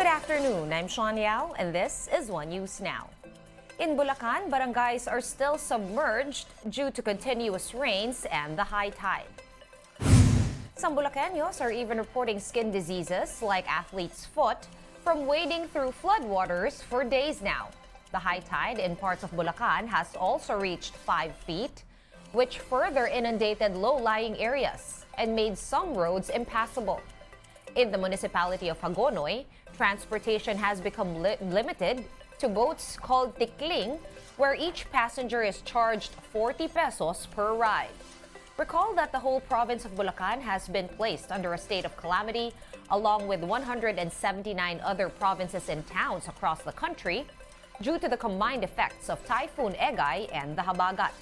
Good afternoon, I'm Sean Yao, and this is One News Now. In Bulacan, barangays are still submerged due to continuous rains and the high tide. Some Bulacanos are even reporting skin diseases like athlete's foot from wading through floodwaters for days now. The high tide in parts of Bulacan has also reached 5 feet, which further inundated low-lying areas and made some roads impassable. In the municipality of Hagonoy, transportation has become limited to boats called tikling, where each passenger is charged 40 pesos per ride. Recall that the whole province of Bulacan has been placed under a state of calamity, along with 179 other provinces and towns across the country, due to the combined effects of Typhoon Egay and the Habagat.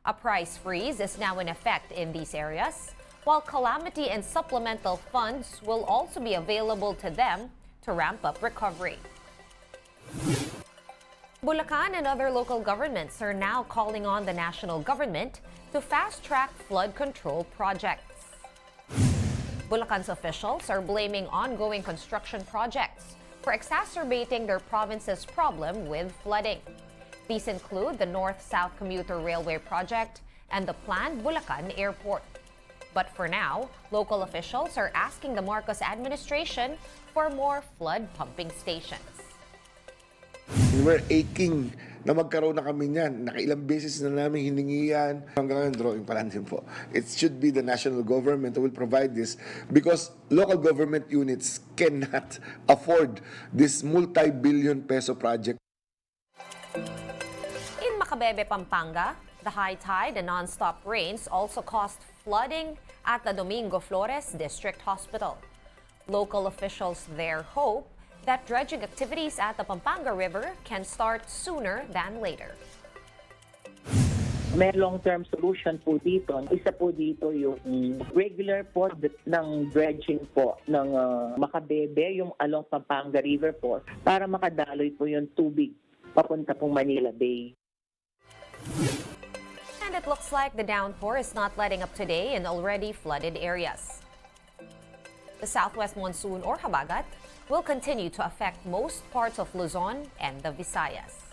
A price freeze is now in effect in these areas, while calamity and supplemental funds will also be available to them to ramp up recovery. Bulacan and other local governments are now calling on the national government to fast-track flood control projects. Bulacan's officials are blaming ongoing construction projects for exacerbating their province's problem with flooding. These include the North-South Commuter Railway project and the planned Bulacan Airport. But for now, local officials are asking the Marcos administration for more flood pumping stations. We're aching na magkaroon na kami niyan. Nakailang beses na namin hiningi yan. Hanggang ngayon, drawing pa lang din po. It should be the national government who will provide this because local government units cannot afford this multi-billion peso project. In Macabebe, Pampanga, the high tide and non-stop rains also caused flooding at the Domingo Flores District Hospital. Local officials there hope that dredging activities at the Pampanga River can start sooner than later. May long-term solution po dito. Isa po dito yung regular po ng dredging po ng Macabebe, yung along Pampanga River po, para makadaloy po yung tubig papunta pong Manila Bay. And it looks like the downpour is not letting up today in already flooded areas. The southwest monsoon or Habagat will continue to affect most parts of Luzon and the Visayas.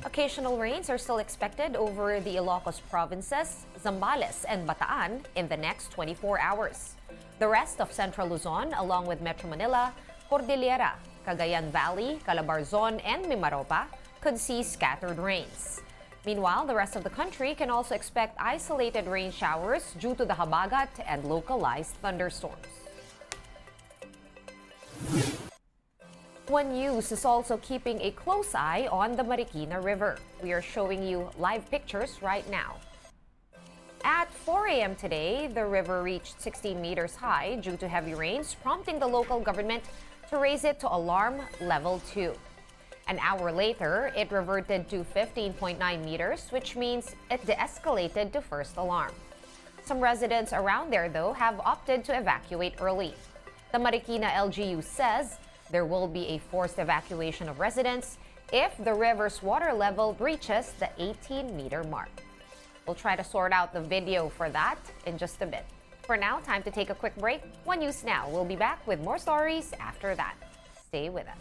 Occasional rains are still expected over the Ilocos provinces, Zambales, and Bataan in the next 24 hours. The rest of central Luzon, along with Metro Manila, Cordillera, Cagayan Valley, Calabarzon, and Mimaropa, could see scattered rains. Meanwhile, the rest of the country can also expect isolated rain showers due to the Habagat and localized thunderstorms. One News is also keeping a close eye on the Marikina River. We are showing you live pictures right now. At 4 a.m. today, the river reached 16 meters high due to heavy rains, prompting the local government to raise it to alarm level 2. An hour later, it reverted to 15.9 meters, which means it de-escalated to first alarm. Some residents around there, though, have opted to evacuate early. The Marikina LGU says there will be a forced evacuation of residents if the river's water level breaches the 18-meter mark. We'll try to sort out the video for that in just a bit. For now, time to take a quick break. One News Now. We'll be back with more stories after that. Stay with us.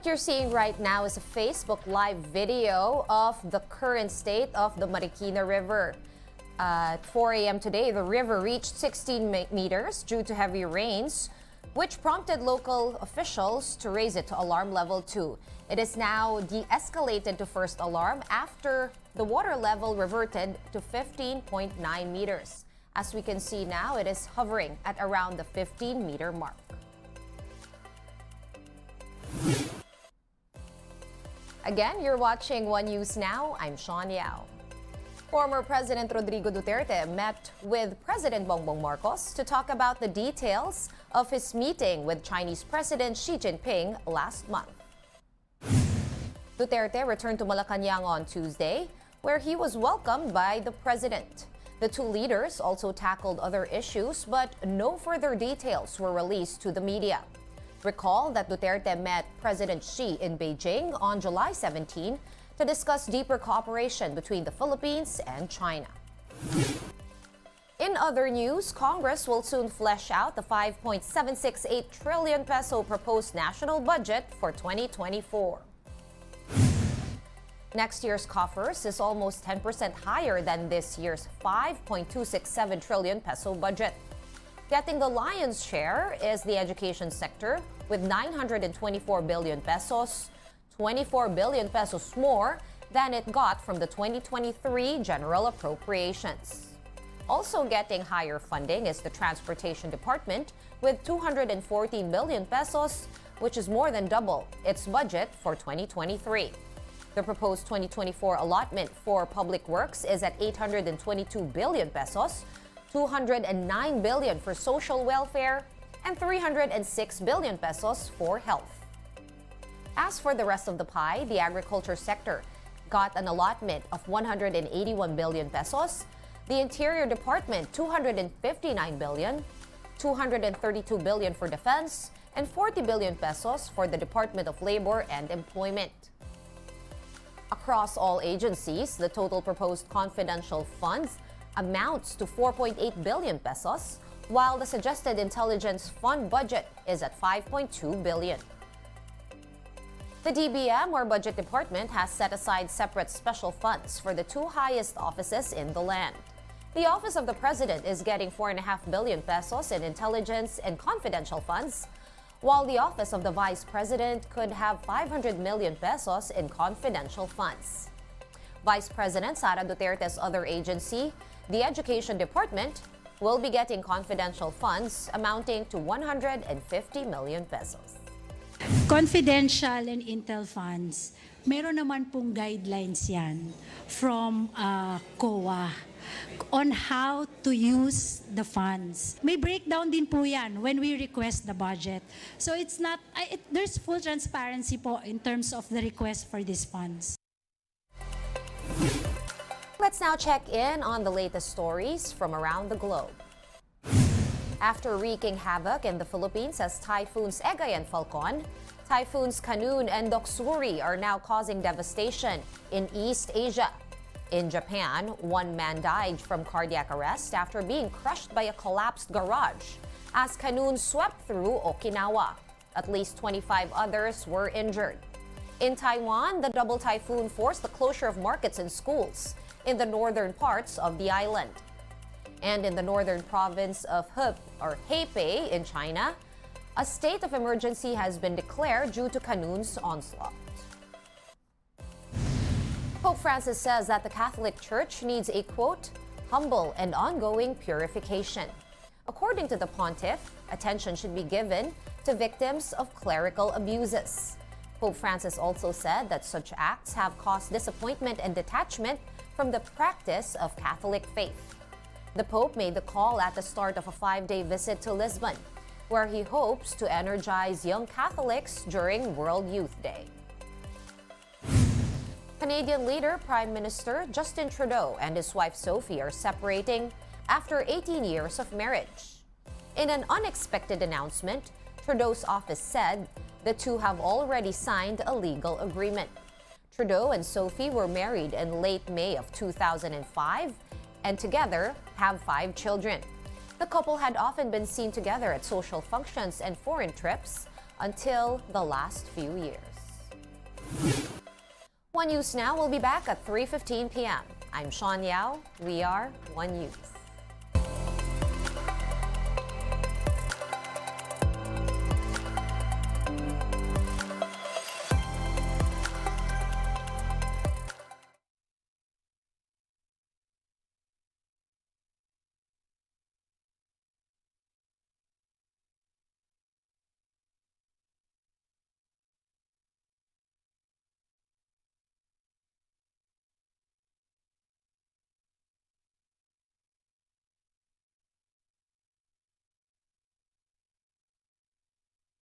What you're seeing right now is a Facebook Live video of the current state of the Marikina River. At 4 a.m. today, the river reached 16 meters due to heavy rains, which prompted local officials to raise it to alarm level 2. It is now de-escalated to first alarm after the water level reverted to 15.9 meters. As we can see now, it is hovering at around the 15-meter mark. Again, you're watching One News Now. I'm Sean Yao. Former President Rodrigo Duterte met with President Bongbong Marcos to talk about the details of his meeting with Chinese President Xi Jinping last month. Duterte returned to Malacanang on Tuesday, where he was welcomed by the president. The two leaders also tackled other issues, but no further details were released to the media. Recall that Duterte met President Xi in Beijing on July 17 to discuss deeper cooperation between the Philippines and China. In other news, Congress will soon flesh out the 5.768 trillion peso proposed national budget for 2024. Next year's coffers is almost 10% higher than this year's 5.267 trillion peso budget. Getting the lion's share is the education sector with 924 billion pesos, 24 billion pesos more than it got from the 2023 general appropriations. Also getting higher funding is the Transportation Department with 214 billion pesos, which is more than double its budget for 2023. The proposed 2024 allotment for public works is at 822 billion pesos, 209 billion for social welfare, and 306 billion pesos for health. As for the rest of the pie, the agriculture sector got an allotment of 181 billion pesos, the Interior Department 259 billion, 232 billion for defense, and 40 billion pesos for the Department of Labor and Employment. Across all agencies, the total proposed confidential funds amounts to 4.8 billion pesos, while the suggested intelligence fund budget is at 5.2 billion. The DBM, or Budget Department, has set aside separate special funds for the two highest offices in the land. The Office of the President is getting 4.5 billion pesos in intelligence and confidential funds, while the Office of the Vice President could have 500 million pesos in confidential funds. Vice President Sara Duterte's other agency, the Education Department, will be getting confidential funds amounting to 150 million pesos. Confidential and intel funds, meron naman pong guidelines yan from COA on how to use the funds. May breakdown din po yan when we request the budget. So it's not, there's full transparency po in terms of the request for these funds. Let's now check in on the latest stories from around the globe. After wreaking havoc in the Philippines as typhoons Egay and Falcon, typhoons Kanoon and Doksuri are now causing devastation in East Asia. In Japan, one man died from cardiac arrest after being crushed by a collapsed garage as Kanoon swept through Okinawa. At least 25 others were injured. In Taiwan, the double typhoon forced the closure of markets and schools in the northern parts of the island. And in the northern province of Hebei in China, a state of emergency has been declared due to Kanoon's onslaught. Pope Francis says that the Catholic Church needs a, quote, humble and ongoing purification. According to the pontiff, attention should be given to victims of clerical abuses. Pope Francis also said that such acts have caused disappointment and detachment from the practice of Catholic faith. The Pope made the call at the start of a 5-day visit to Lisbon, where he hopes to energize young Catholics during World Youth Day. Canadian leader Prime Minister Justin Trudeau and his wife Sophie are separating after 18 years of marriage. In an unexpected announcement, Trudeau's office said the two have already signed a legal agreement. Trudeau and Sophie were married in late May of 2005 and together have 5 children. The couple had often been seen together at social functions and foreign trips until the last few years. One News Now will be back at 3:15 p.m. I'm Sean Yao. We are One News.